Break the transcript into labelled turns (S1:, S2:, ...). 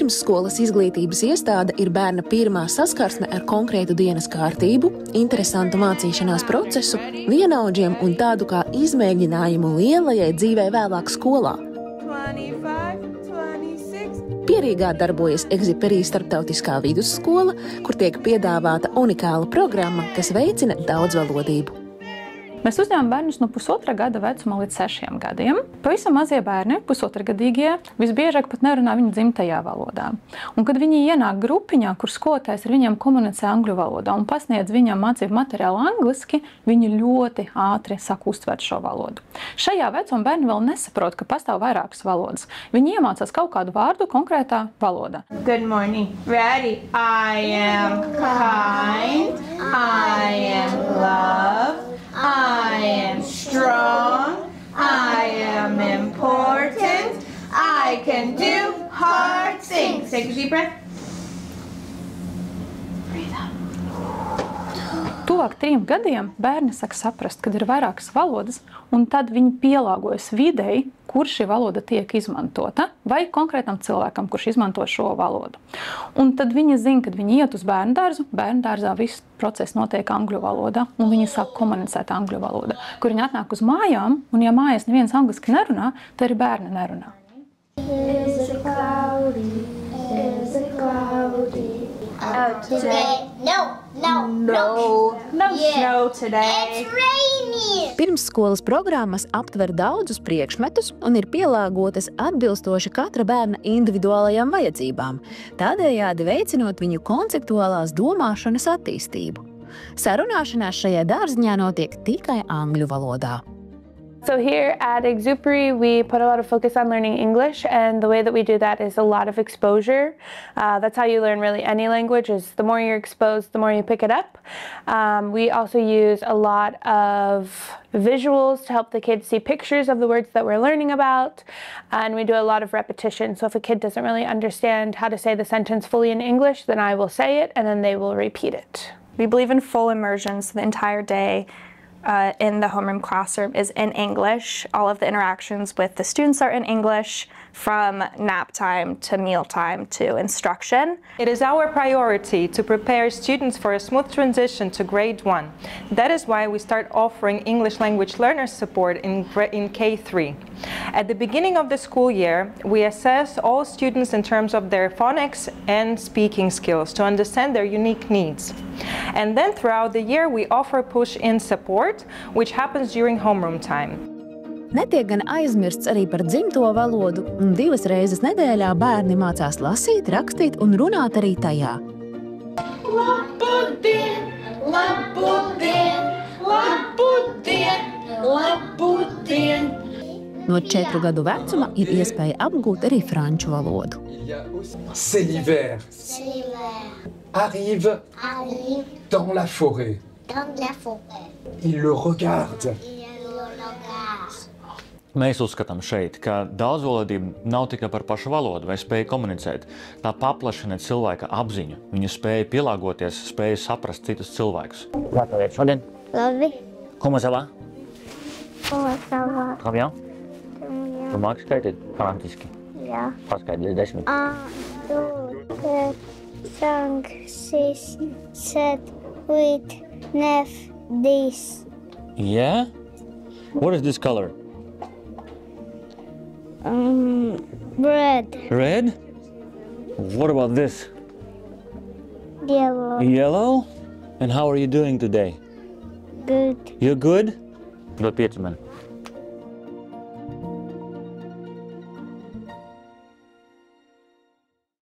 S1: Pirmsskolas izglītības iestāde ir bērna pirmā saskarsme ar konkrētu dienas kārtību, interesantu mācīšanās procesu, vienaudžiem un tādu kā izmēģinājumu lielajai dzīvei vēlāk skolā.
S2: 25, 26.
S1: Pierīgā darbojas Egziperī starptautiskā vidusskola, kur tiek piedāvāta unikāla programma, kas veicina daudzvalodību.
S3: Mēs uzņēmām bērnus no 1,5 gada vecuma līdz 6 gadiem. Pavisam mazie bērni, 1,5-gadīgie, visbiežāk pat nerunā viņu dzimtajā valodā. Un, kad viņi ienāk grupiņā, kur skolotājs ar viņiem komunicē angļu valodā un pasniedz viņam mācību materiālu angliski, viņi ļoti ātri sāk uztvert šo valodu. Šajā vecuma bērni vēl nesaprot, ka pastāv vairākas valodas. Viņi iemācās kaut kādu vārdu konkrētā valodā.
S2: Good morning. Ready? I am kind. I am love. I am strong. I am important. I can do hard things. Take a deep breath. Breathe out.
S3: Tuvāk 3 gadiem bērni sāk saprast, kad ir vairākas valodas, un tad viņi pielāgojas videi, kur šī valoda tiek izmantota, vai konkrētam cilvēkam, kurš izmanto šo valodu. Un tad viņi zina, kad viņi iet uz bērndārzā viss process notiek angļu valodā, un viņi sāk komunicēt angļu valodā. Kur viņi atnāk uz mājām, un ja mājās neviens angliski nerunā, tad arī bērni nerunā.
S4: Is it cloudy? Is it cloudy?
S2: Out today.
S4: No.
S2: No snow today.
S4: It's rainy.
S1: Pirmsskolas programmas aptver daudzus priekšmetus un ir pielāgotas atbilstoši katra bērna individuālajām vajadzībām, tādējādi veicinot viņu konceptuālās domāšanas attīstību. Sarunāšanās šajā dārziņā notiek tikai angļu valodā.
S5: So here at Exupery, we put a lot of focus on learning English, and the way that we do that is a lot of exposure. That's how you learn really any language, is the more you're exposed, the more you pick it up. We also use a lot of visuals to help the kids see pictures of the words that we're learning about, and we do a lot of repetition. So if a kid doesn't really understand how to say the sentence fully in English, then I will say it, and then they will repeat it.
S6: We believe in full immersion, so the entire day in the homeroom classroom is in English. All of the interactions with the students are in English, from nap time to meal time to instruction.
S7: It is our priority to prepare students for a smooth transition to grade 1. That is why we start offering English language learner support in K3. At the beginning of the school year, we assess all students in terms of their phonics and speaking skills to understand their unique needs. And then throughout the year, we offer push-in support, which happens during homeroom time.
S1: Netiek gan aizmirsts arī par dzimto valodu, un 2 reizes nedēļā bērni mācās lasīt, rakstīt un runāt arī tajā.
S4: Labudien, labudien, labudien, labudien.
S1: No 4 gadu vecuma ir iespēja apgūt arī franču valodu.
S8: C'est l'hiver. Arrive dans la forêt. Il le regarde.
S9: Mēs uzskatām šeit, ka daudzvalodība nav tikai par pašu valodu vai spēju komunicēt. Tā paplašina cilvēka apziņu. Viņa spēja pielāgoties, spēja saprast citus cilvēkus.
S10: Kā tev iet šodien?
S4: Labi.
S10: Comment ça va?
S4: Comment ça va?
S10: Très bien. Tu māki skaitīt franciski?
S4: Jā.
S10: Paskaidri 10.
S4: 1, 2, 3, 6, 7, 8, 9, 10.
S9: Yeah? What is this color?
S4: Red.
S9: Red? What about this?
S4: Yellow.
S9: Yellow? And how are you doing today?
S4: Good.
S9: You're good?
S10: Dod 5 man.